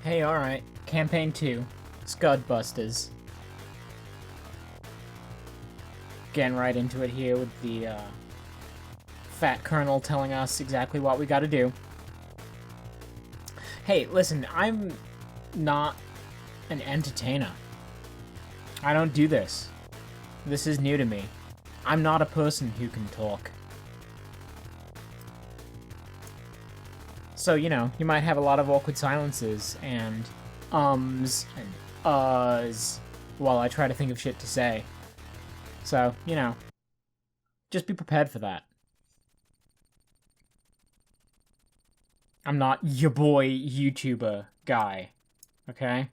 Okay, alright. Campaign 2. Scudbusters. Getting right into it here with the fat colonel telling us exactly what we gotta do. Hey, listen, I'm not an entertainer. I don't do this. This is new to me. I'm not a person who can talk. So, you know, you might have a lot of awkward silences and ums and uhs while I try to think of shit to say. So, you know, just be prepared for that. I'm not your boy YouTuber guy, okay?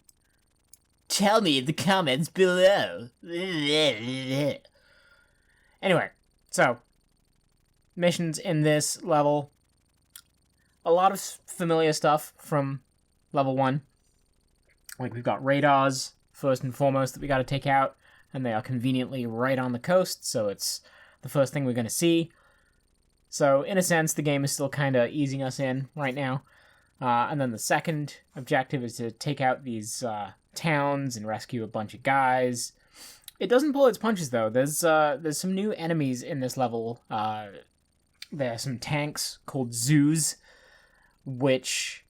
Tell me in the comments below. Anyway, so, missions in this level. A lot of familiar stuff from level 1. Like, we've got radars, first and foremost, that we gotta take out, and they are conveniently right on the coast, so it's the first thing we're gonna see. So, in a sense, the game is still kinda easing us in right now. And then the second objective is to take out these towns and rescue a bunch of guys. It doesn't pull its punches, though. There's some new enemies in this level. There are some tanks called zoos, which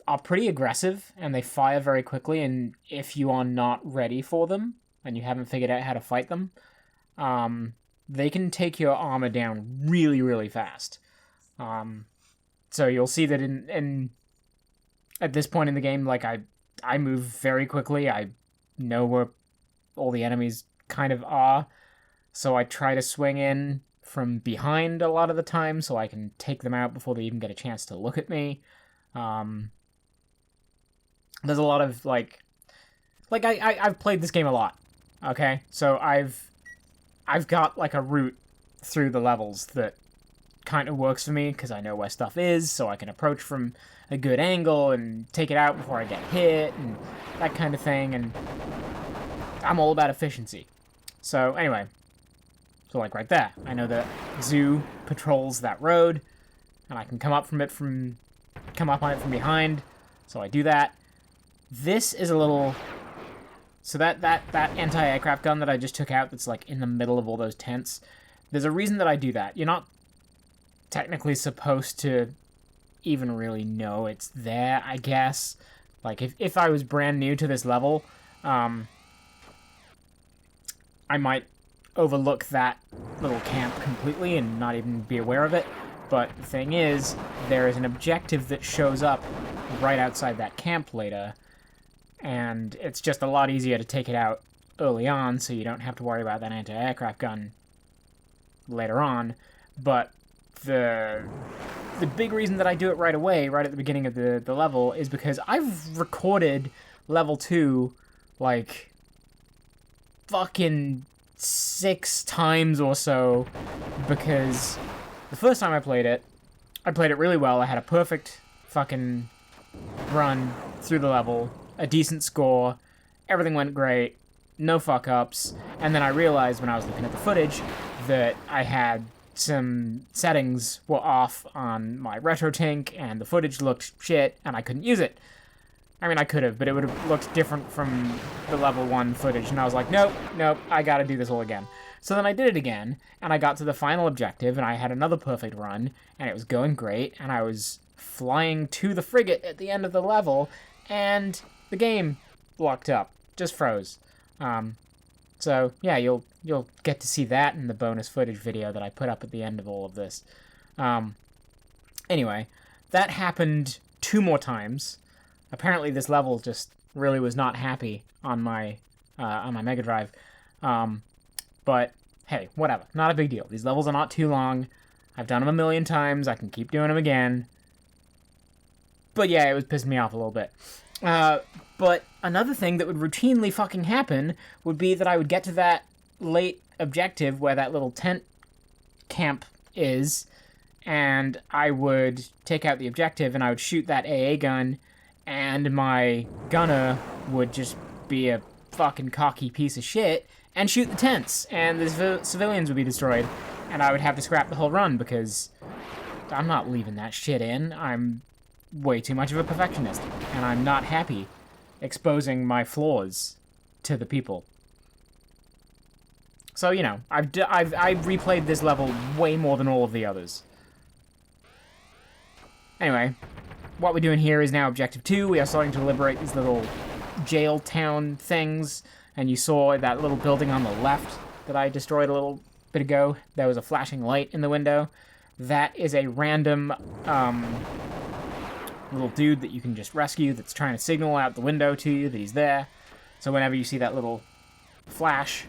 are pretty aggressive, and they fire very quickly, and if you are not ready for them, and you haven't figured out how to fight them, they can take your armor down really, really fast. So you'll see that in at this point in the game, like, I move very quickly. I know where all the enemies kind of are, so I try to swing in from behind a lot of the time so I can take them out before they even get a chance to look at me. There's a lot of, I've played this game a lot, okay? So I've got, like, a route through the levels that kind of works for me, because I know where stuff is, so I can approach from a good angle and take it out before I get hit, and that kind of thing, and I'm all about efficiency. So, anyway. So, like, right there. I know that zoo patrols that road, and I can come up on it from behind, so I do that. This is a little... So that anti-aircraft gun that I just took out that's, like, in the middle of all those tents, there's a reason that I do that. You're not technically supposed to even really know it's there, I guess. Like, if I was brand new to this level, I might overlook that little camp completely and not even be aware of it. But the thing is, there is an objective that shows up right outside that camp later, and it's just a lot easier to take it out early on, so you don't have to worry about that anti-aircraft gun later on. But the big reason that I do it right away, right at the beginning of the level, is because I've recorded level 2, like, fucking 6 times or so, because the first time I played it really well. I had a perfect fucking run through the level, a decent score, everything went great, no fuck-ups, and then I realized when I was looking at the footage that I had some settings were off on my RetroTink, and the footage looked shit, and I couldn't use it. I mean, I could have, but it would have looked different from the level 1 footage, and I was like, nope, I gotta do this all again. So then I did it again, and I got to the final objective, and I had another perfect run, and it was going great, and I was flying to the frigate at the end of the level, and the game locked up, just froze. So, yeah, you'll get to see that in the bonus footage video that I put up at the end of all of this. Anyway, that happened 2 more times. Apparently this level just really was not happy on my Mega Drive. But, hey, whatever. Not a big deal. These levels are not too long. I've done them a million times. I can keep doing them again. But yeah, it was pissing me off a little bit. But another thing that would routinely fucking happen would be that I would get to that late objective where that little tent camp is, and I would take out the objective, and I would shoot that AA gun, and my gunner would just be a fucking cocky piece of shit and shoot the tents, and the civilians would be destroyed, and I would have to scrap the whole run because I'm not leaving that shit in. I'm way too much of a perfectionist. and I'm not happy exposing my flaws to the people. So, you know, I've replayed this level way more than all of the others. Anyway, what we're doing here is now Objective 2. We are starting to liberate these little jail town things, and you saw that little building on the left that I destroyed a little bit ago. There was a flashing light in the window. That is a random little dude that you can just rescue that's trying to signal out the window to you that he's there. So whenever you see that little flash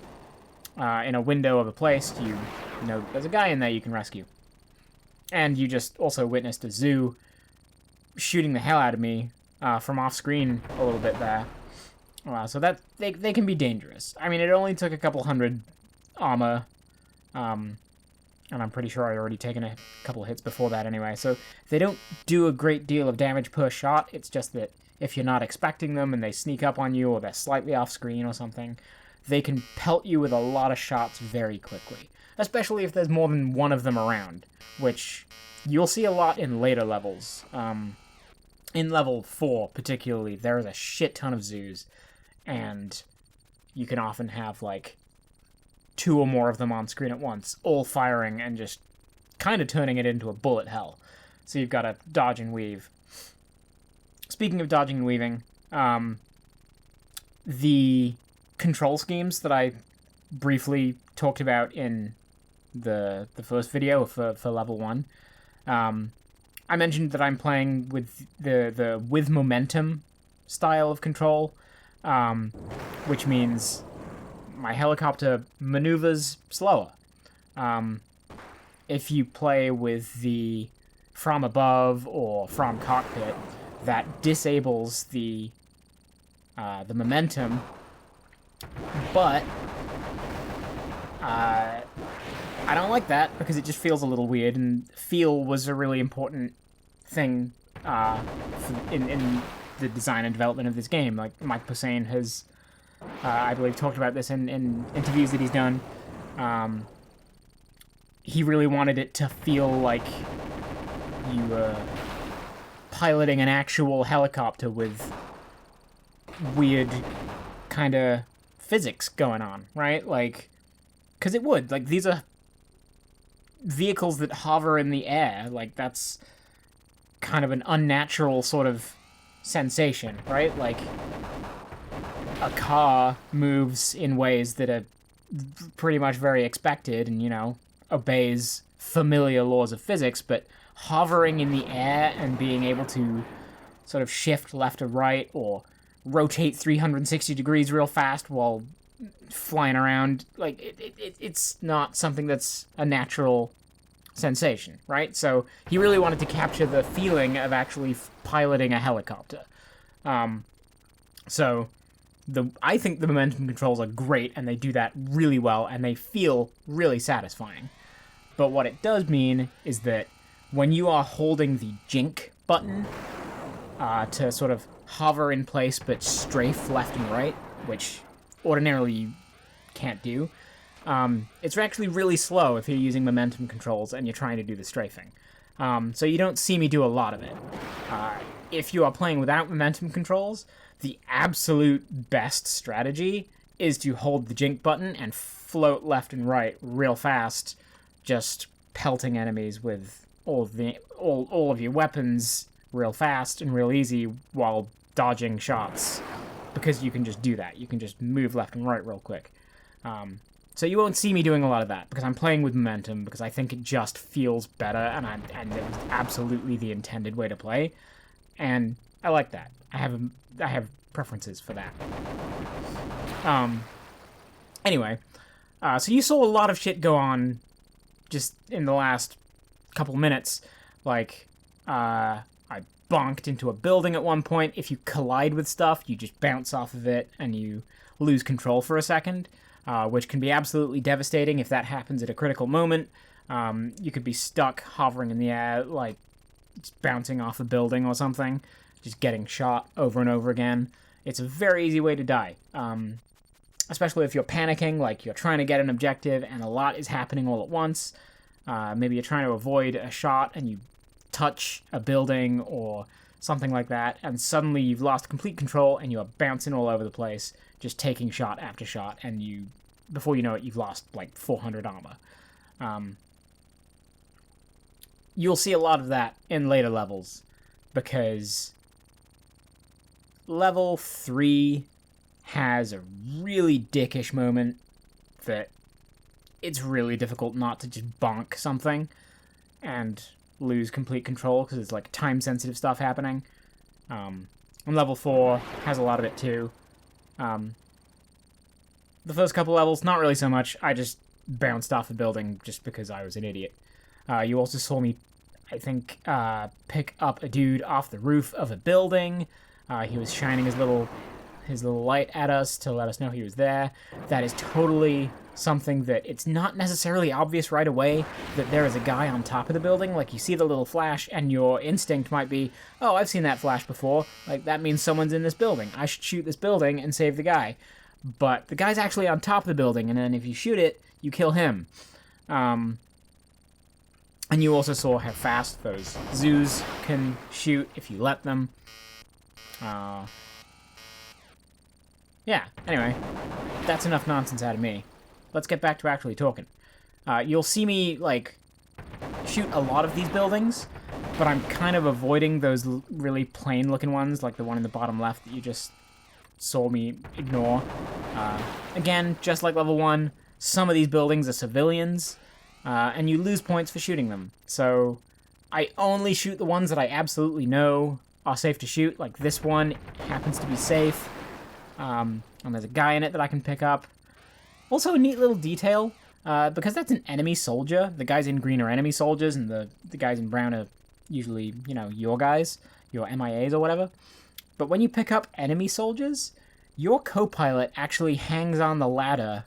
in a window of a place, you know there's a guy in there you can rescue. And you just also witnessed a zoo shooting the hell out of me from off-screen a little bit there. So that they can be dangerous. I mean, it only took a couple hundred armor, and I'm pretty sure I'd already taken a couple of hits before that anyway. So they don't do a great deal of damage per shot. It's just that if you're not expecting them and they sneak up on you or they're slightly off-screen or something, they can pelt you with a lot of shots very quickly. Especially if there's more than one of them around, which you'll see a lot in later levels. In level 4, particularly, there's a shit ton of zoos, and you can often have, like, 2 or more of them on screen at once, all firing and just kind of turning it into a bullet hell. So you've got to dodge and weave. Speaking of dodging and weaving, the control schemes that I briefly talked about in the first video for level 1, I mentioned that I'm playing with the with momentum style of control, which means my helicopter maneuvers slower. If you play with the from above or from cockpit, that disables the momentum, but I don't like that because it just feels a little weird, and feel was a really important thing in the design and development of this game. Like, Mike Posehn has, I believe, talked about this in interviews that he's done. He really wanted it to feel like you were piloting an actual helicopter with weird kind of physics going on, right? Like, because it would. Like, these are vehicles that hover in the air. Like, that's kind of an unnatural sort of sensation, right? Like, a car moves in ways that are pretty much very expected and, you know, obeys familiar laws of physics, but hovering in the air and being able to sort of shift left or right or rotate 360 degrees real fast while flying around, like, it's not something that's a natural sensation, right? So he really wanted to capture the feeling of actually piloting a helicopter. So I think the momentum controls are great, and they do that really well, and they feel really satisfying. But what it does mean is that when you are holding the jink button to sort of hover in place but strafe left and right, which ordinarily you can't do, it's actually really slow if you're using momentum controls and you're trying to do the strafing. So you don't see me do a lot of it. If you are playing without momentum controls, the absolute best strategy is to hold the jink button and float left and right real fast, just pelting enemies with all of your weapons real fast and real easy while dodging shots, because you can just do that. You can just move left and right real quick. So you won't see me doing a lot of that because I'm playing with momentum, because I think it just feels better, and it was absolutely the intended way to play, and I like that. I have preferences for that. Anyway, so you saw a lot of shit go on just in the last couple minutes. Like, I bonked into a building at one point. If you collide with stuff, you just bounce off of it and you lose control for a second, which can be absolutely devastating if that happens at a critical moment. You could be stuck hovering in the air, like just bouncing off a building or something, just getting shot over and over again. It's a very easy way to die, especially if you're panicking, like you're trying to get an objective and a lot is happening all at once. Maybe you're trying to avoid a shot and you touch a building or something like that, and suddenly you've lost complete control and you're bouncing all over the place, just taking shot after shot, and before you know it, you've lost like 400 armor. You'll see a lot of that in later levels, because level 3 has a really dickish moment that it's really difficult not to just bonk something and lose complete control, because it's like time-sensitive stuff happening. And level 4 has a lot of it too. The first couple levels, not really so much. I just bounced off the building just because I was an idiot. You also saw me, I think, pick up a dude off the roof of a building. He was shining his little light at us to let us know he was there. That is totally something that it's not necessarily obvious right away that there is a guy on top of the building. Like, you see the little flash and your instinct might be, oh, I've seen that flash before. Like, that means someone's in this building. I should shoot this building and save the guy. But the guy's actually on top of the building, and then if you shoot it, you kill him. And you also saw how fast those zoos can shoot if you let them. Yeah, anyway, that's enough nonsense out of me. Let's get back to actually talking. You'll see me, like, shoot a lot of these buildings, but I'm kind of avoiding those really plain-looking ones, like the one in the bottom left that you just saw me ignore. Again, just like level 1, some of these buildings are civilians, and you lose points for shooting them. So I only shoot the ones that I absolutely know are safe to shoot. Like, this one happens to be safe. And there's a guy in it that I can pick up. Also, a neat little detail, because that's an enemy soldier. The guys in green are enemy soldiers, and the guys in brown are usually, you know, your guys, your MIAs or whatever. But when you pick up enemy soldiers, your co-pilot actually hangs on the ladder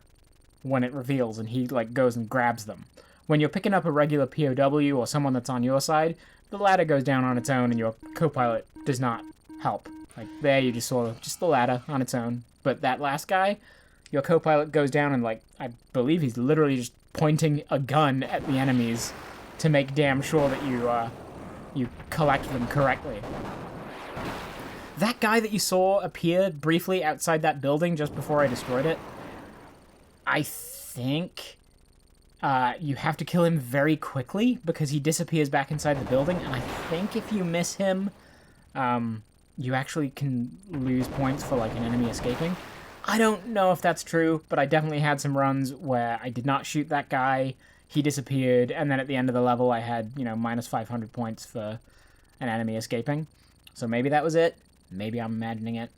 when it reveals, and he, like, goes and grabs them. When you're picking up a regular POW or someone that's on your side, the ladder goes down on its own, and your co-pilot does not help. Like, there you just saw just the ladder on its own. But that last guy, your co-pilot goes down and, like, I believe he's literally just pointing a gun at the enemies to make damn sure that you collect them correctly. That guy that you saw appear briefly outside that building just before I destroyed it, I think you have to kill him very quickly because he disappears back inside the building, and I think if you miss him, you actually can lose points for, like, an enemy escaping. I don't know if that's true, but I definitely had some runs where I did not shoot that guy, he disappeared, and then at the end of the level I had, you know, minus 500 points for an enemy escaping. So maybe that was it. Maybe I'm imagining it.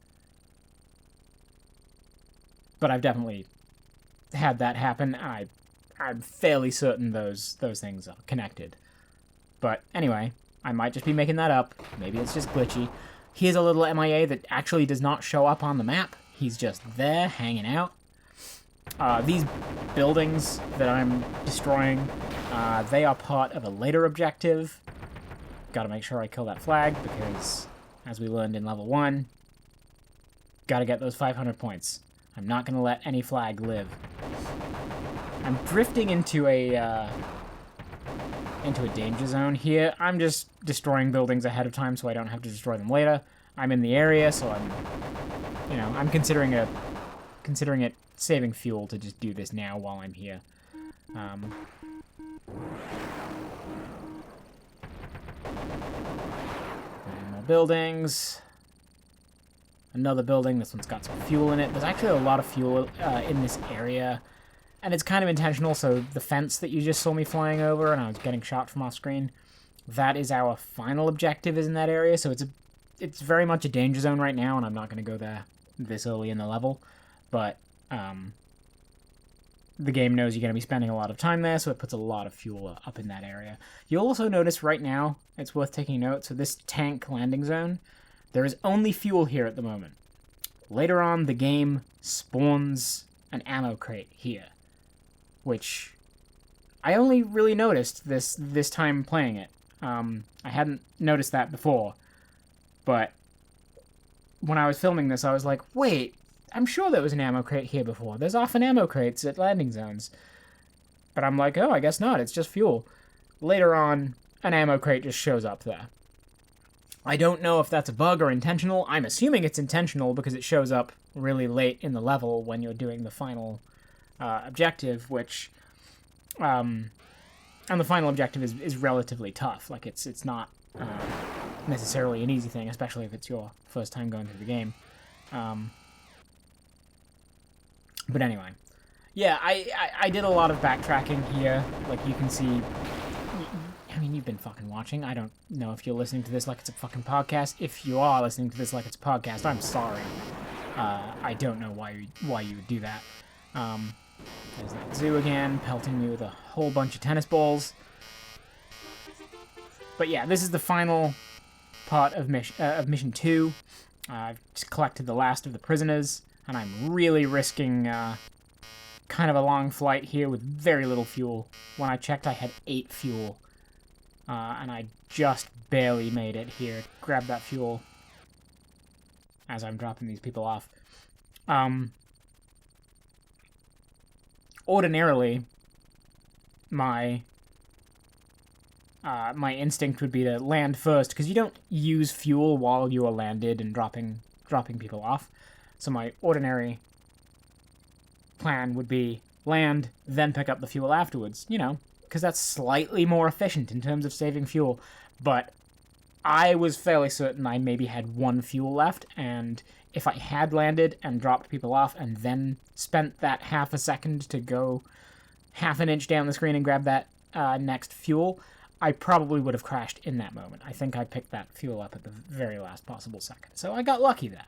But I've definitely had that happen. I'm fairly certain those things are connected. But anyway, I might just be making that up. Maybe it's just glitchy. Here's a little MIA that actually does not show up on the map. He's just there, hanging out. These buildings that I'm destroying, they are part of a later objective. Gotta make sure I kill that flag, because, as we learned in level 1, gotta get those 500 points. I'm not gonna let any flag live. I'm drifting into a danger zone here. I'm just destroying buildings ahead of time so I don't have to destroy them later. I'm in the area, so I'm considering it saving fuel to just do this now while I'm here. More buildings. Another building. This one's got some fuel in it. There's actually a lot of fuel in this area, and it's kind of intentional. So the fence that you just saw me flying over and I was getting shot from off screen, that is our final objective, is in that area. So it's very much a danger zone right now, and I'm not going to go there this early in the level, but the game knows you're going to be spending a lot of time there, so it puts a lot of fuel up in that area. You'll also notice right now, it's worth taking note, so this tank landing zone, there is only fuel here at the moment. Later on, the game spawns an ammo crate here, which I only really noticed this time playing it. I hadn't noticed that before, but when I was filming this, I was like, wait, I'm sure there was an ammo crate here before. There's often ammo crates at landing zones. But I'm like, oh, I guess not. It's just fuel. Later on, an ammo crate just shows up there. I don't know if that's a bug or intentional. I'm assuming it's intentional because it shows up really late in the level when you're doing the final objective, which... and the final objective is relatively tough. Like, it's not necessarily an easy thing, especially if it's your first time going through the game. But anyway. Yeah, I did a lot of backtracking here. Like, you can see... I mean, you've been fucking watching. I don't know if you're listening to this like it's a fucking podcast. If you are listening to this like it's a podcast, I'm sorry. I don't know why you would do that. There's that zoo again, pelting me with a whole bunch of tennis balls. But yeah, this is the final part of Mission 2. I've just collected the last of the prisoners, and I'm really risking kind of a long flight here with very little fuel. When I checked, I had 8 fuel. And I just barely made it here. Grab that fuel as I'm dropping these people off. Ordinarily, my instinct would be to land first, because you don't use fuel while you are landed and dropping people off. So my ordinary plan would be land, then pick up the fuel afterwards, you know, because that's slightly more efficient in terms of saving fuel. But I was fairly certain I maybe had 1 fuel left, and if I had landed and dropped people off and then spent that half a second to go half an inch down the screen and grab that next fuel, I probably would have crashed in that moment. I think I picked that fuel up at the very last possible second. So I got lucky there.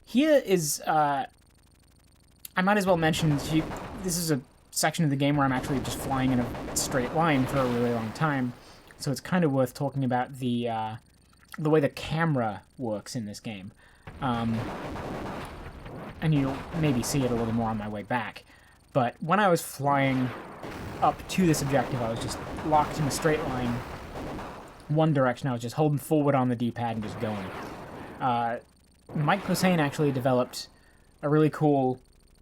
Here is... I might as well mention, this is a section of the game where I'm actually just flying in a straight line for a really long time, so it's kind of worth talking about the way the camera works in this game. And you'll maybe see it a little more on my way back. But when I was flying up to this objective, I was just locked in a straight line, one direction. I was just holding forward on the D-pad and just going. Mike Posehn actually developed a really cool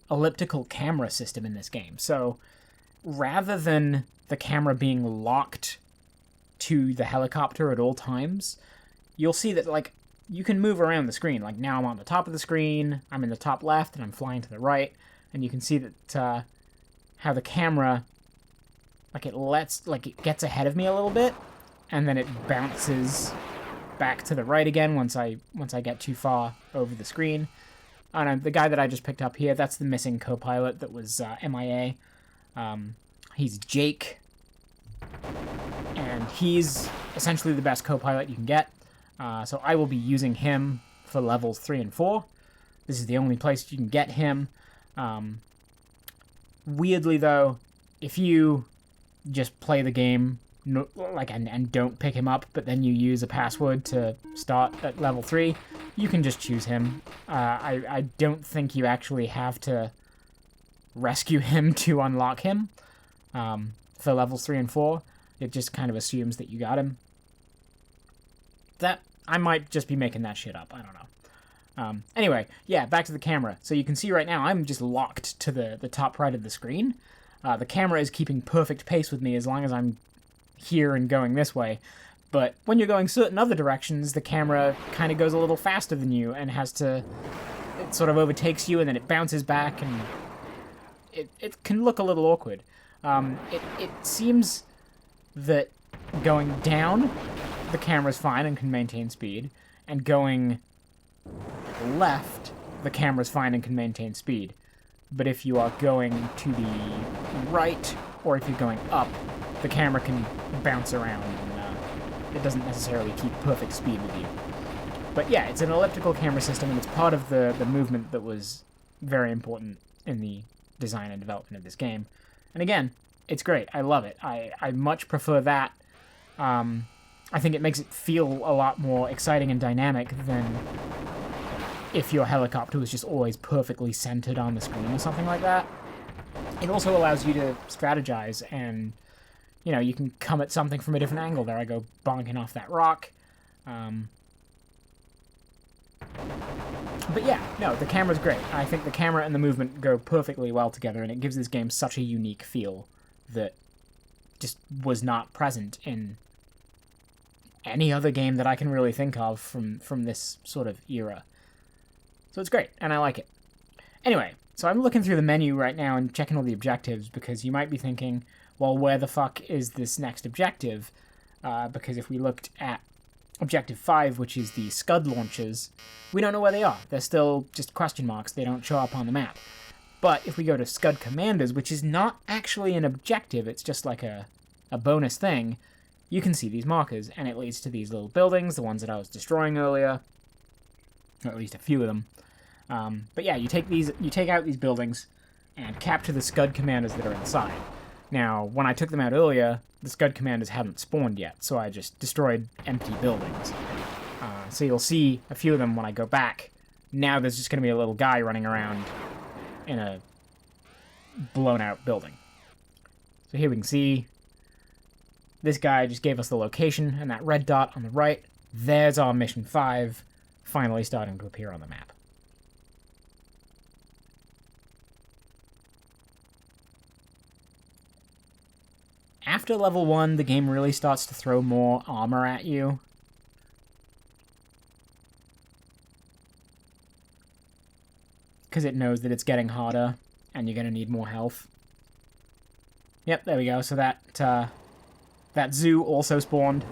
elliptical camera system in this game. So rather than the camera being locked to the helicopter at all times, you'll see that, like, you can move around the screen. Like, now I'm on the top of the screen, I'm in the top left, and I'm flying to the right, and you can see that how the camera, like, it gets ahead of me a little bit, and then it bounces back to the right again once I get too far over the screen. And the guy that I just picked up here, that's the missing co-pilot that was MIA. He's Jake, and he's essentially the best co-pilot you can get. So I will be using him for levels 3 and 4. This is the only place you can get him. Weirdly, though, if you just play the game and don't pick him up, but then you use a password to start at level 3, you can just choose him. I don't think you actually have to rescue him to unlock him for levels 3 and 4. It just kind of assumes that you got him. That, I might just be making that shit up. I don't know. Anyway, yeah, back to the camera. So you can see right now I'm just locked to the top right of the screen. The camera is keeping perfect pace with me as long as I'm here and going this way. But when you're going certain other directions, the camera kind of goes a little faster than you and it sort of overtakes you, and then it bounces back, and it can look a little awkward. It seems that going down, the camera's fine and can maintain speed, and going left, the camera's fine and can maintain speed. But if you are going to the right, or if you're going up, the camera can bounce around, and it doesn't necessarily keep perfect speed with you. But yeah, it's an elliptical camera system, and it's part of the movement that was very important in the design and development of this game. And again, it's great. I love it. I much prefer that. I think it makes it feel a lot more exciting and dynamic than if your helicopter was just always perfectly centered on the screen or something like that. It also allows you to strategize, and you know, you can come at something from a different angle. There I go bonking off that rock. But yeah, no, the camera's great. I think the camera and the movement go perfectly well together, and it gives this game such a unique feel that just was not present in any other game that I can really think of from this sort of era. So it's great, and I like it. Anyway, so I'm looking through the menu right now and checking all the objectives, because you might be thinking, well, where the fuck is this next objective? Because if we looked at Objective 5, which is the Scud launchers, we don't know where they are. They're still just question marks. They don't show up on the map. But if we go to Scud Commanders, which is not actually an objective, it's just like a bonus thing, you can see these markers, and it leads to these little buildings, the ones that I was destroying earlier, or at least a few of them. But yeah, you take out these buildings and capture the Scud Commanders that are inside. Now, when I took them out earlier, the Scud Commanders hadn't spawned yet, so I just destroyed empty buildings. So you'll see a few of them when I go back. Now there's just going to be a little guy running around in a blown-out building. So here we can see this guy just gave us the location, and that red dot on the right, there's our Mission 5 finally starting to appear on the map. After level 1, the game really starts to throw more armor at you. Because it knows that it's getting harder, and you're going to need more health. Yep, there we go. So that zoo also spawned.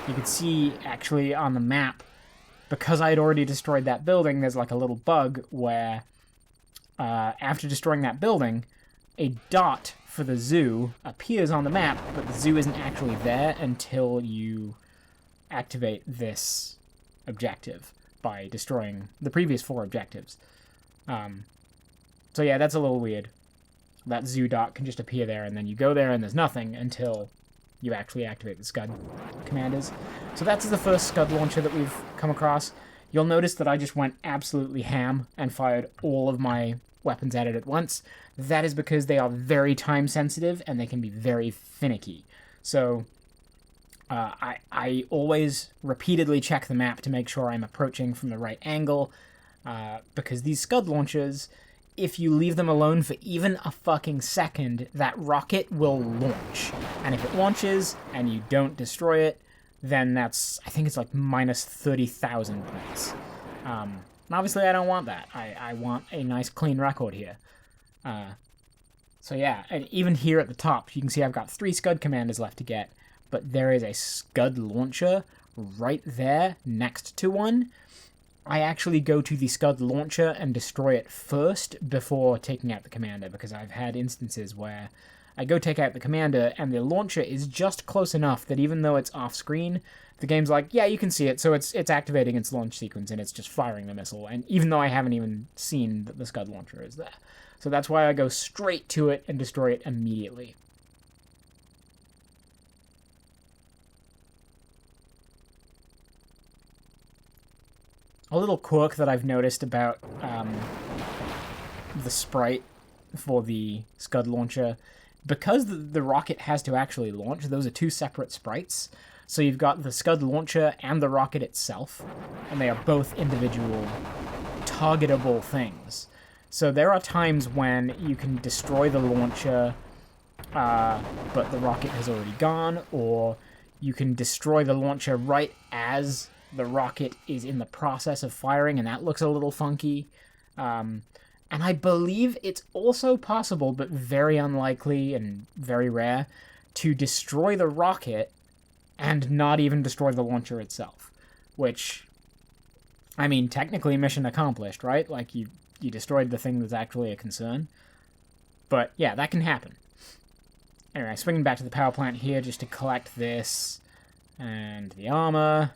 You can see, actually, on the map, because I had already destroyed that building, there's like a little bug where, after destroying that building, a dot for the zoo appears on the map, but the zoo isn't actually there until you activate this objective by destroying the previous 4 objectives. So yeah, that's a little weird. That zoo dot can just appear there, and then you go there and there's nothing until you actually activate the Scud Commanders. So that's the first Scud launcher that we've come across. You'll notice that I just went absolutely ham and fired all of my weapons at it at once. That is because they are very time sensitive and they can be very finicky. So I always repeatedly check the map to make sure I'm approaching from the right angle, because these Scud launchers, if you leave them alone for even a fucking second, that rocket will launch. And if it launches and you don't destroy it, then that's, I think it's like minus 30,000 points. And obviously I don't want that. I want a nice clean record here. So yeah, and even here at the top, you can see I've got 3 Scud Commanders left to get, but there is a Scud launcher right there next to one. I actually go to the Scud launcher and destroy it first before taking out the commander, because I've had instances where I go take out the commander and the launcher is just close enough that even though it's off screen, the game's like, yeah, you can see it, so it's activating its launch sequence and it's just firing the missile, and even though I haven't even seen that the Scud launcher is there. So that's why I go straight to it and destroy it immediately. A little quirk that I've noticed about the sprite for the Scud launcher, because the rocket has to actually launch, those are 2 separate sprites. So you've got the Scud launcher and the rocket itself, and they are both individual targetable things. So there are times when you can destroy the launcher, but the rocket has already gone, or you can destroy the launcher right as the rocket is in the process of firing, and that looks a little funky. And I believe it's also possible, but very unlikely and very rare, to destroy the rocket and not even destroy the launcher itself. Which, I mean, technically mission accomplished, right? Like, you destroyed the thing that's actually a concern. But yeah, that can happen. Anyway, swinging back to the power plant here just to collect this and the armor.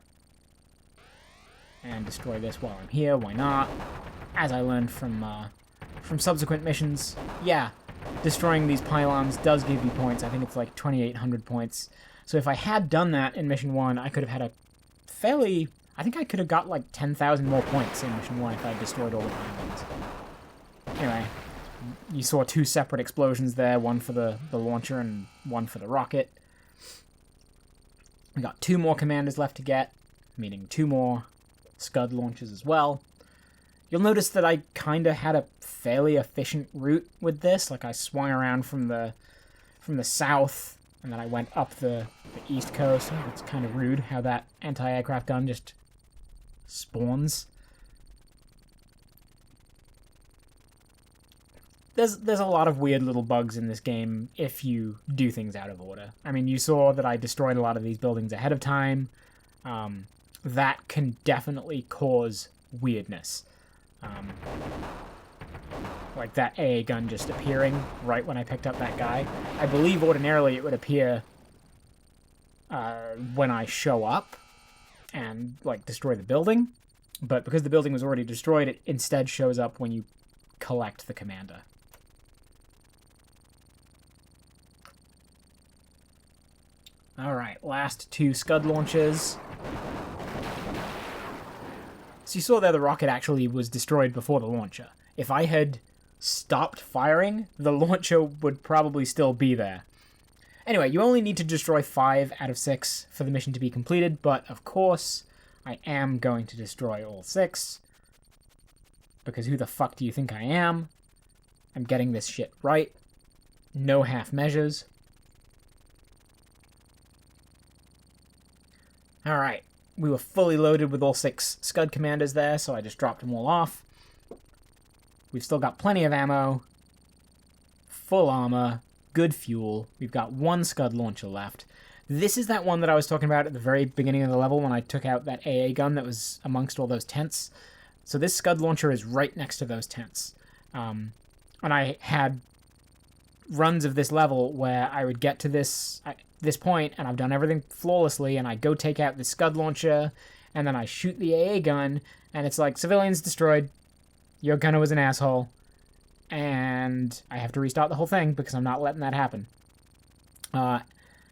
And destroy this while I'm here, why not? As I learned from subsequent missions, yeah, destroying these pylons does give you points. I think it's like 2,800 points. So if I had done that in Mission 1, I could have had a fairly... I think I could have got like 10,000 more points in Mission 1 if I destroyed all the pylons. Anyway, you saw 2 separate explosions there, one for the launcher and one for the rocket. We got 2 more commanders left to get, meaning 2 more Scud launchers as well. You'll notice that I kind of had a fairly efficient route with this. Like, I swung around from the south, and then I went up the east coast. It's kind of rude how that anti-aircraft gun just spawns. There's a lot of weird little bugs in this game if you do things out of order. I mean, you saw that I destroyed a lot of these buildings ahead of time. That can definitely cause weirdness. Like that AA gun just appearing right when I picked up that guy. I believe ordinarily it would appear when I show up and, like, destroy the building. But because the building was already destroyed, it instead shows up when you collect the commander. Alright, last 2 Scud launches. So you saw there the rocket actually was destroyed before the launcher. If I had stopped firing, the launcher would probably still be there. Anyway, you only need to destroy 5 out of 6 for the mission to be completed, but of course, I am going to destroy all 6. Because who the fuck do you think I am? I'm getting this shit right. No half measures. Alright, we were fully loaded with all 6 Scud commanders there, so I just dropped them all off. We've still got plenty of ammo, full armor, good fuel. We've got 1 Scud launcher left. This is that one that I was talking about at the very beginning of the level when I took out that AA gun that was amongst all those tents. So this Scud launcher is right next to those tents. And I had runs of this level where I would get to this point, and I've done everything flawlessly, and I go take out the Scud launcher, and then I shoot the AA gun, and it's like, civilians destroyed, your gunner was an asshole, and I have to restart the whole thing because I'm not letting that happen.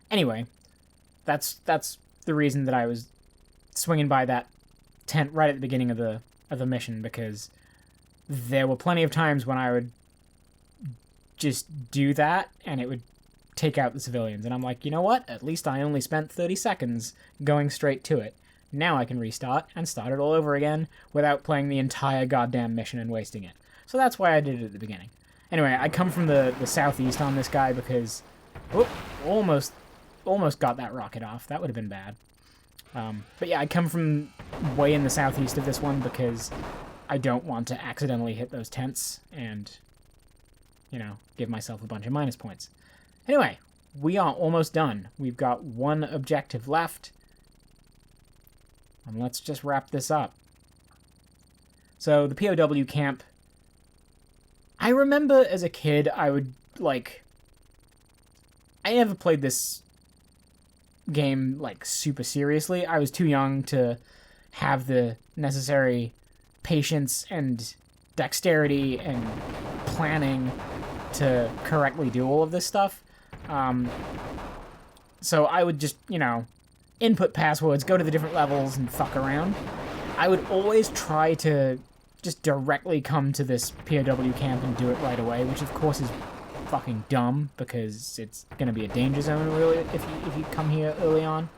Anyway, that's the reason that I was swinging by that tent right at the beginning of the mission, because there were plenty of times when I would just do that, and it would take out the civilians. And I'm like, you know what? At least I only spent 30 seconds going straight to it. Now I can restart and start it all over again without playing the entire goddamn mission and wasting it. So that's why I did it at the beginning. Anyway, I come from the southeast on this guy because... Oh, almost got that rocket off. That would have been bad. But yeah, I come from way in the southeast of this one because I don't want to accidentally hit those tents and, you know, give myself a bunch of minus points. Anyway, we are almost done. We've got 1 objective left. And let's just wrap this up. So, the POW camp. I remember as a kid, I would, like... I never played this game, like, super seriously. I was too young to have the necessary patience and dexterity and planning to correctly do all of this stuff. So I would just, you know, input passwords, go to the different levels, and fuck around. I would always try to just directly come to this POW camp and do it right away, which of course is fucking dumb, because it's going to be a danger zone really if you come here early on.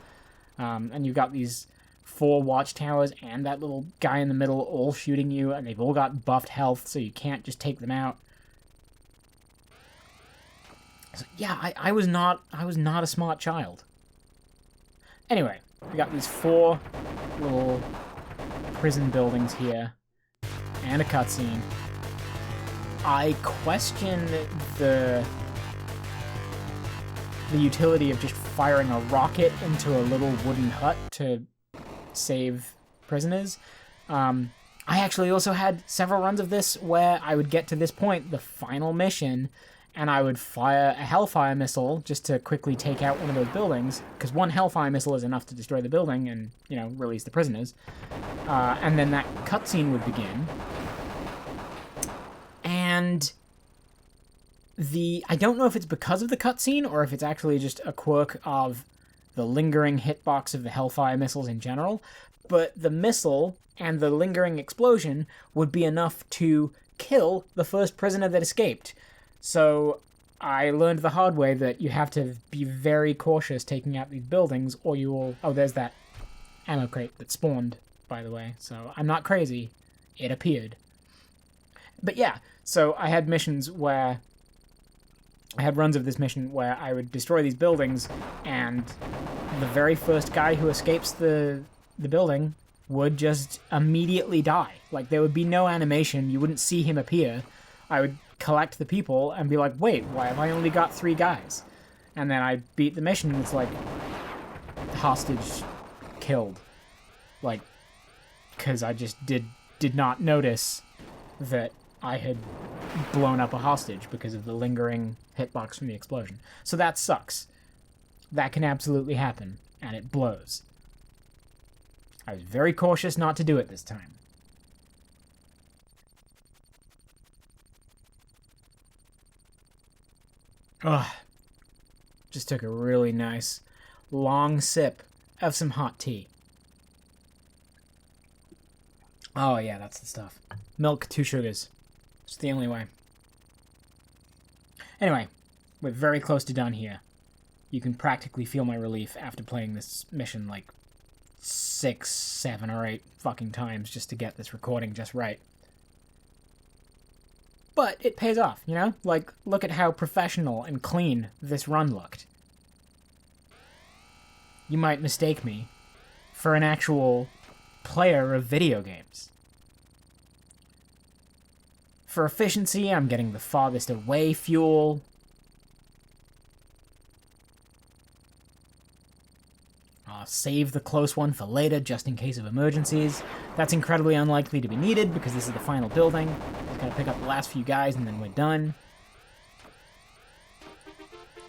And you've got these 4 watchtowers and that little guy in the middle all shooting you, and they've all got buffed health, so you can't just take them out. So, yeah, I was not a smart child. Anyway, we got these 4 little prison buildings here, and a cutscene. I question the utility of just firing a rocket into a little wooden hut to save prisoners. I actually also had several runs of this where I would get to this point, the final mission, and I would fire a Hellfire missile just to quickly take out one of those buildings, because 1 Hellfire missile is enough to destroy the building and, you know, release the prisoners. And then that cutscene would begin. And I don't know if it's because of the cutscene or if it's actually just a quirk of the lingering hitbox of the Hellfire missiles in general, but the missile and the lingering explosion would be enough to kill the first prisoner that escaped. So I learned the hard way that you have to be very cautious taking out these buildings, or you will... Oh, there's that ammo crate that spawned, by the way. So I'm not crazy. It appeared. But yeah, so I had missions where I had runs of this mission where I would destroy these buildings, and the very first guy who escapes the building would just immediately die. Like, there would be no animation, you wouldn't see him appear. I would collect the people and be like, wait, why have I only got 3 guys? And then I beat the mission, and it's like, hostage killed. Like, because I just did not notice that I had blown up a hostage because of the lingering hitbox from the explosion. So that sucks. That can absolutely happen, and it blows. I was very cautious not to do it this time. Ugh. Just took a really nice, long sip of some hot tea. Oh yeah, that's the stuff. Milk, 2 sugars. It's the only way. Anyway, we're very close to done here. You can practically feel my relief after playing this mission like 6, 7, or 8 fucking times just to get this recording just right. But it pays off, you know? Like, look at how professional and clean this run looked. You might mistake me for an actual player of video games. For efficiency, I'm getting the farthest away fuel. Save the close one for later, just in case of emergencies. That's incredibly unlikely to be needed, because this is the final building. Just gotta pick up the last few guys, and then we're done.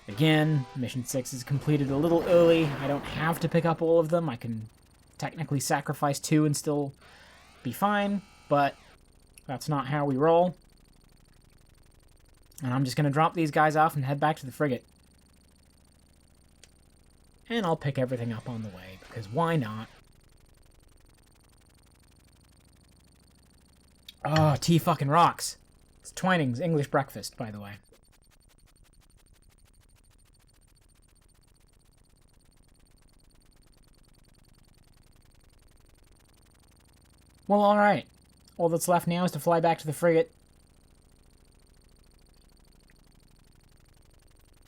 Again, Mission 6 is completed a little early. I don't have to pick up all of them. I can technically sacrifice 2 and still be fine, but that's not how we roll. And I'm just gonna drop these guys off and head back to the frigate. And I'll pick everything up on the way, because why not? Oh, tea fucking rocks. It's Twining's English breakfast, by the way. Well, alright. All that's left now is to fly back to the frigate.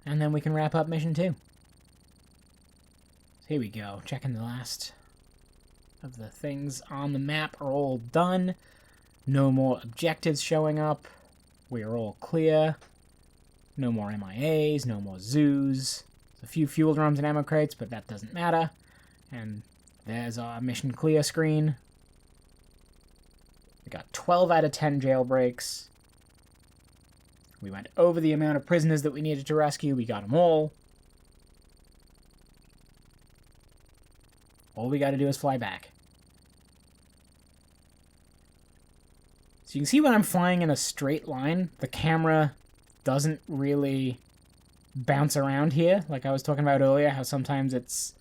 And then we can wrap up Mission 2. Here we go, checking the last of the things on the map are all done. No more objectives showing up. We are all clear. No more MIAs, no more zoos. A few fuel drums and ammo crates, but that doesn't matter. And there's our mission clear screen. We got 12 out of 10 jailbreaks. We went over the amount of prisoners that we needed to rescue. We got them all. All we gotta do is fly back. So you can see when I'm flying in a straight line, the camera doesn't really bounce around here, like I was talking about earlier, how sometimes it's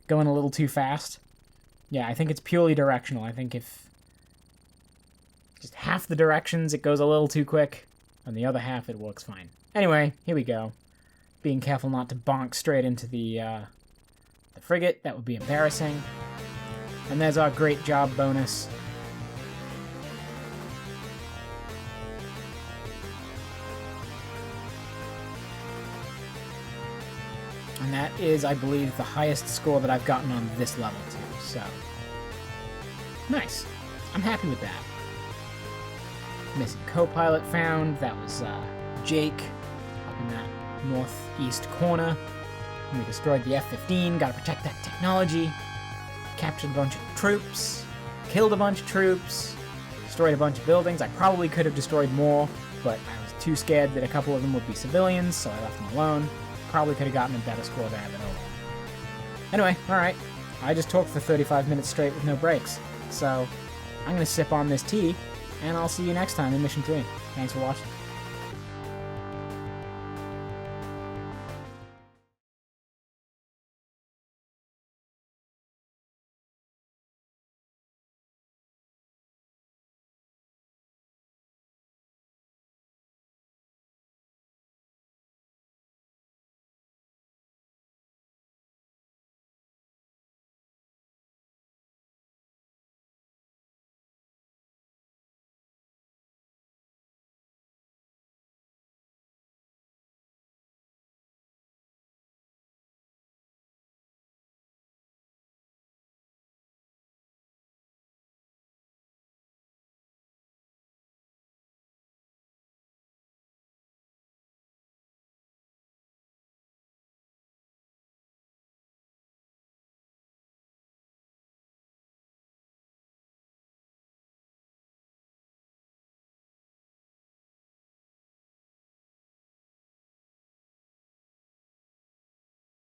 going a little too fast. Yeah, I think it's purely directional. I think if just half the directions it goes a little too quick, and the other half it works fine. Anyway, here we go. Being careful not to bonk straight into the frigate, that would be embarrassing. And there's our great job bonus. And that is, I believe, the highest score that I've gotten on this level too, so nice. I'm happy with that. Missing co-pilot found. That was Jake up in that northeast corner. We destroyed the F-15, gotta protect that technology. Captured a bunch of troops, killed a bunch of troops, destroyed a bunch of buildings. I probably could have destroyed more, but I was too scared that a couple of them would be civilians, so I left them alone. Probably could have gotten a better score there, but oh well. Anyway, alright. I just talked for 35 minutes straight with no breaks, so I'm gonna sip on this tea, and I'll see you next time in Mission 3. Thanks for watching.